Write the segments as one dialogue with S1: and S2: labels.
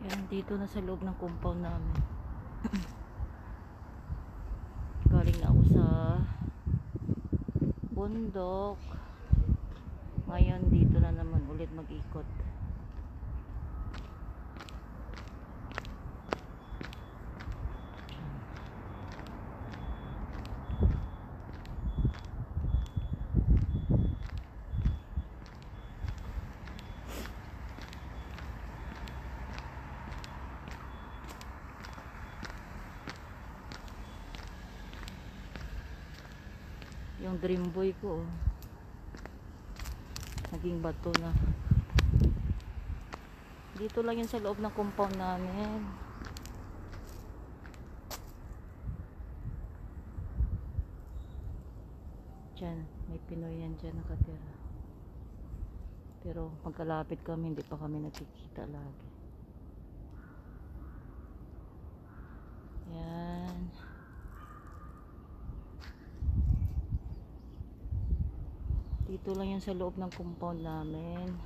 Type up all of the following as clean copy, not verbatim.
S1: Yan, dito na sa loob ng compound namin. Galing na ako sa bundok. Ngayon dito na naman ulit mag-ikot. Yung dream boy ko naging bato na. Dito lang yun sa loob ng compound namin. Diyan, may Pinoy yan dyan nakatira. Pero pagkalapit kami, hindi pa kami nakikita lagi. Yan. Dito lang yan sa loob ng compound namin.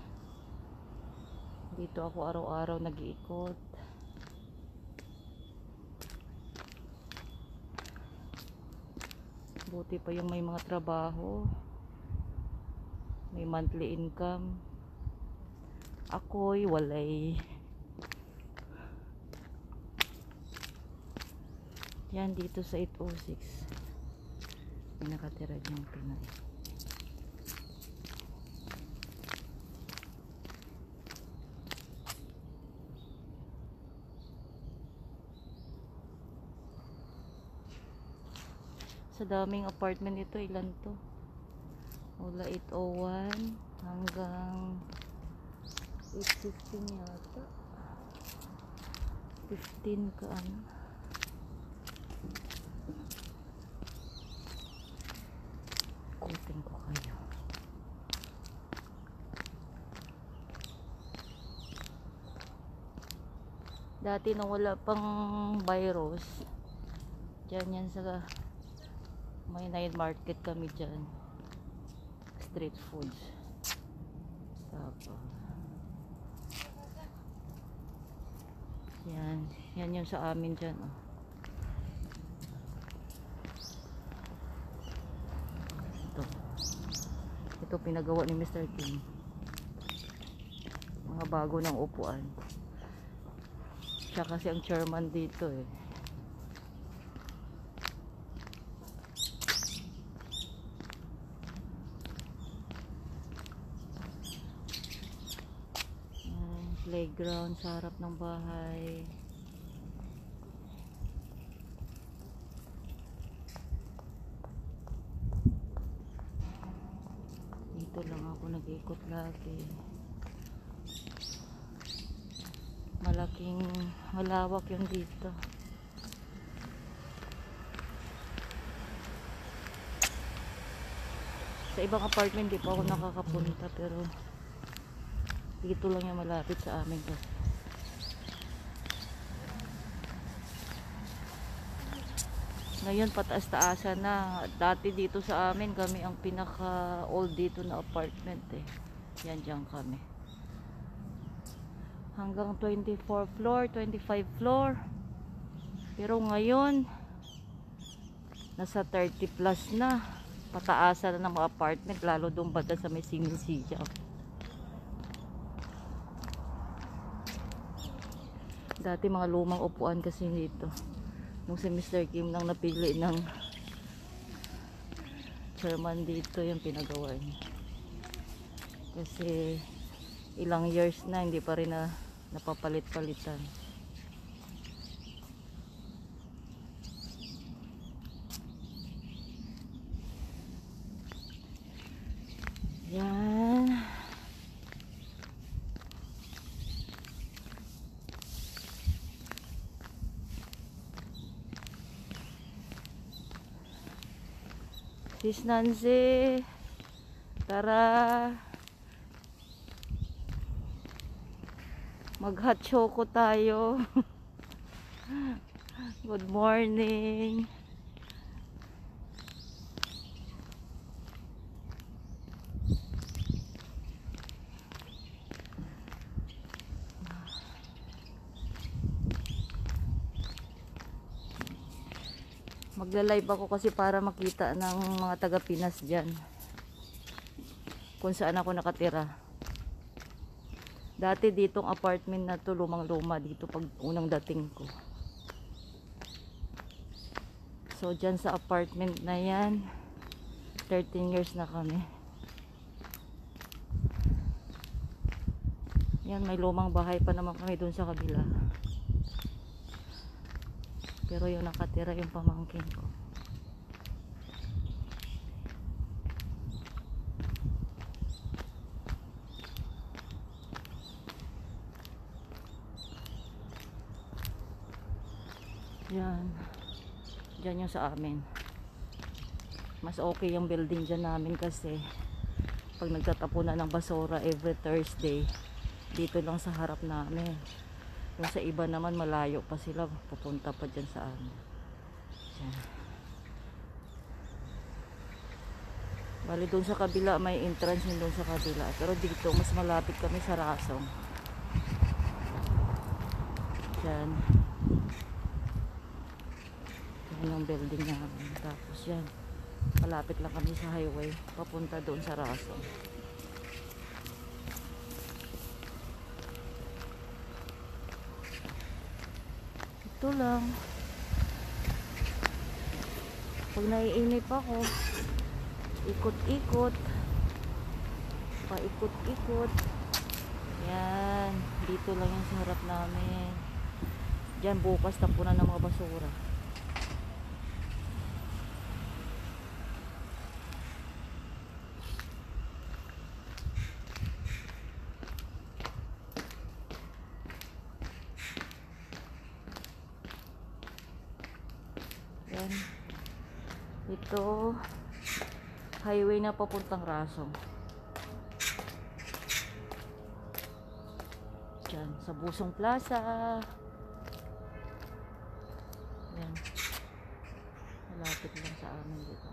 S1: Dito ako araw-araw nag-iikot. Buti pa yung may mga trabaho, may monthly income. Ako'y walay. Yan dito sa 806 may nakatira diyang Pinoy. Sa daming apartment ito, ilan to? Mula 801 hanggang 815 yata. 15 ka ano. Kutin ko kayo. Dati nung wala pang virus, dyan yan sa may night market kami dyan, street foods. Tapos yan yung sa amin dyan, oh. Ito pinagawa ni Mr. Kim, mga bago ng upuan. Siya kasi ang chairman dito eh. Playground sa harap ng bahay. Dito lang ako nag-ikot lagi. Malawak yung dito. Sa ibang apartment di pa ako nakakapunta, pero dito lang yung malapit sa amin kasi. Ngayon pataas-taasan na. Dati dito sa amin kami ang pinaka old dito na apartment eh. Yan dyan kami. Hanggang 24 floor, 25 floor. Pero ngayon nasa 30 plus na. Pataasan na ng mga apartment, lalo doon banda sa may Sinisija. Dati mga lumang upuan kasi dito. Nung si Mr. Kim lang napili ng chairman dito, yung pinagawa niya. Kasi ilang years na hindi pa rin na napapalit-palitan. Yan. Sis Nancy, tara. Mag-hot choco tayo. Good morning. Magla-live ako kasi para makita ng mga taga Pinas dyan kung saan ako nakatira. Dati ditong apartment na to, lumang luma dito pag unang dating ko. So dyan sa apartment na yan 13 years na kami. Yan, may lumang bahay pa naman kami dun sa kabila. Pero yung nakatira yung pamangkin ko. Yan. Diyan yung sa amin. Mas okay yung building dyan namin kasi pag nagtatapunan ng basura every Thursday, dito lang sa harap namin. Yung sa iba naman malayo pa sila, pupunta pa dyan sa amin. Diyan. Bali doon sa kabila may entrance yun doon sa kabila, pero dito mas malapit kami sa Rasong. Diyan. Yan ang building namin. Tapos yan, malapit lang kami sa highway papunta doon sa Rasong. Ito lang. Pag naiinip ako, ikot-ikot, paikot-ikot. Yan, dito lang yung sa harap namin. Diyan bukas tapunan ng mga basura. Yan. Ito highway na papuntang Rasong. Diyan sa Busong Plaza. Yan. Malapit lang sa amin dito.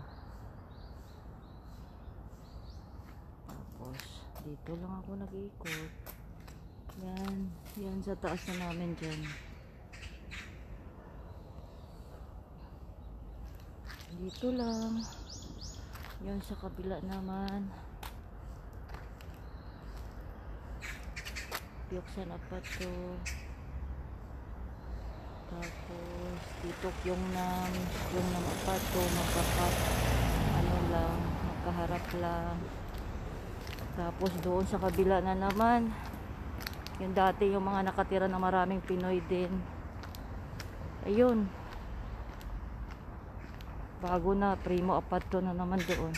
S1: Tapos dito lang ako nag-iikot. Yan. Yan sa taas na namin dyan. Dito lang. Yun sa kabila naman. Pioksan apat to. Tapos dito yung apat to. Magkakat. Ano lang. Magkaharap lang. Tapos doon sa kabila na naman. Yung dati yung mga nakatira na maraming Pinoy din. Ayun. Bago na, primo apato na naman doon.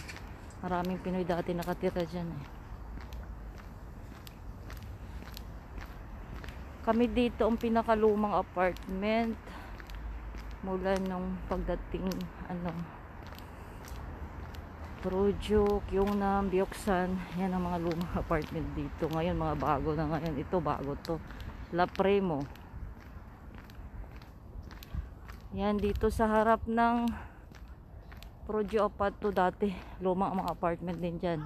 S1: Maraming Pinoy dati nakatira dyan eh. Kami dito ang pinakalumang apartment mula nung pagdating Projok, Yongnam, Bioksan. Yan ang mga lumang apartment dito. Ngayon mga bago na ngayon. Ito bago to, La Premo. Yan dito sa harap ng Project Apato dati, lumang mga apartment din dyan.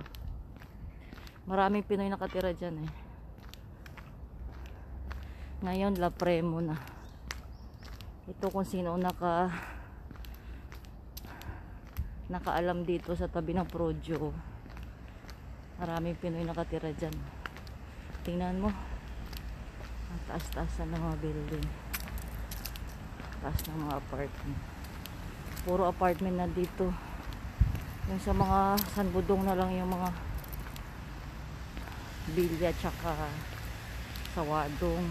S1: Maraming Pinoy nakatira dyan eh. Ngayon La Premo na. Ito kung sino nakaalam dito sa tabi ng Projo. Maraming Pinoy nakatira dyan. Tingnan mo, ang taas-taasan ng mga building, taas ng mga apartment. Puro apartment na dito. Yung sa mga Sanbudong na lang yung mga bilya tsaka sawadong.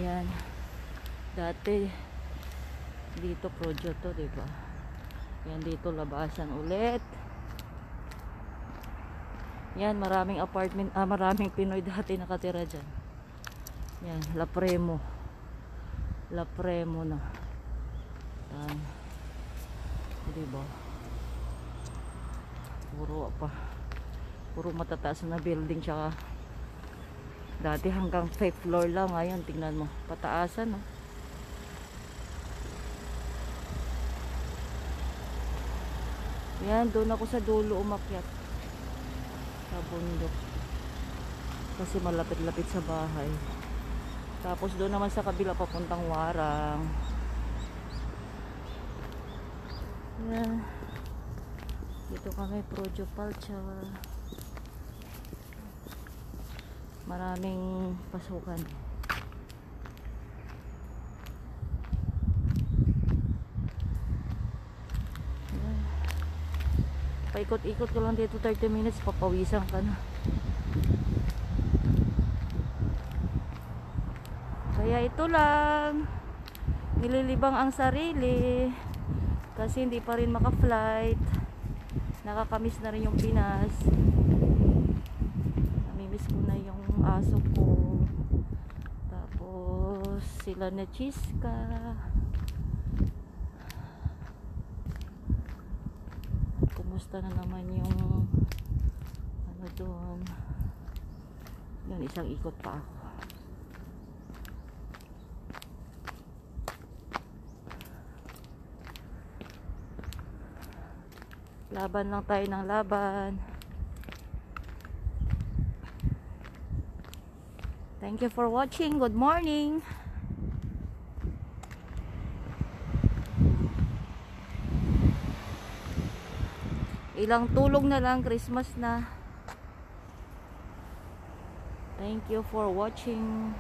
S1: Yan. Dati dito Projo to, diba? Yan dito labasan ulit. Yan, maraming apartment, maraming Pinoy dati nakatira dyan. Yan, La Premo. La Premo na. Yan. Diba? Puro matataas na building, tsaka dati hanggang 5th floor lang. Ngayon tingnan mo, pataasan no? Yan, doon ako sa dulo umakyat sa bundok kasi malapit-lapit sa bahay. Tapos doon naman sa kabila papuntang Warang. Ayan. Dito kami Projo Palcha. Maraming pasukan. Ayan. Paikot-ikot ko lang dito 30 minutes, papawisan ka na. Kaya ito lang, nililibang ang sarili kasi hindi pa rin maka-flight. Nakakamiss na rin yung Pinas. Namimiss ko na yung aso ko. Tapos sila na Chiska. Kumusta na naman yung ano doon. Yun, isang ikot pa ako. Laban lang tayo ng laban. Thank you for watching. Good morning. Ilang tulog na lang, Christmas na. Thank you for watching.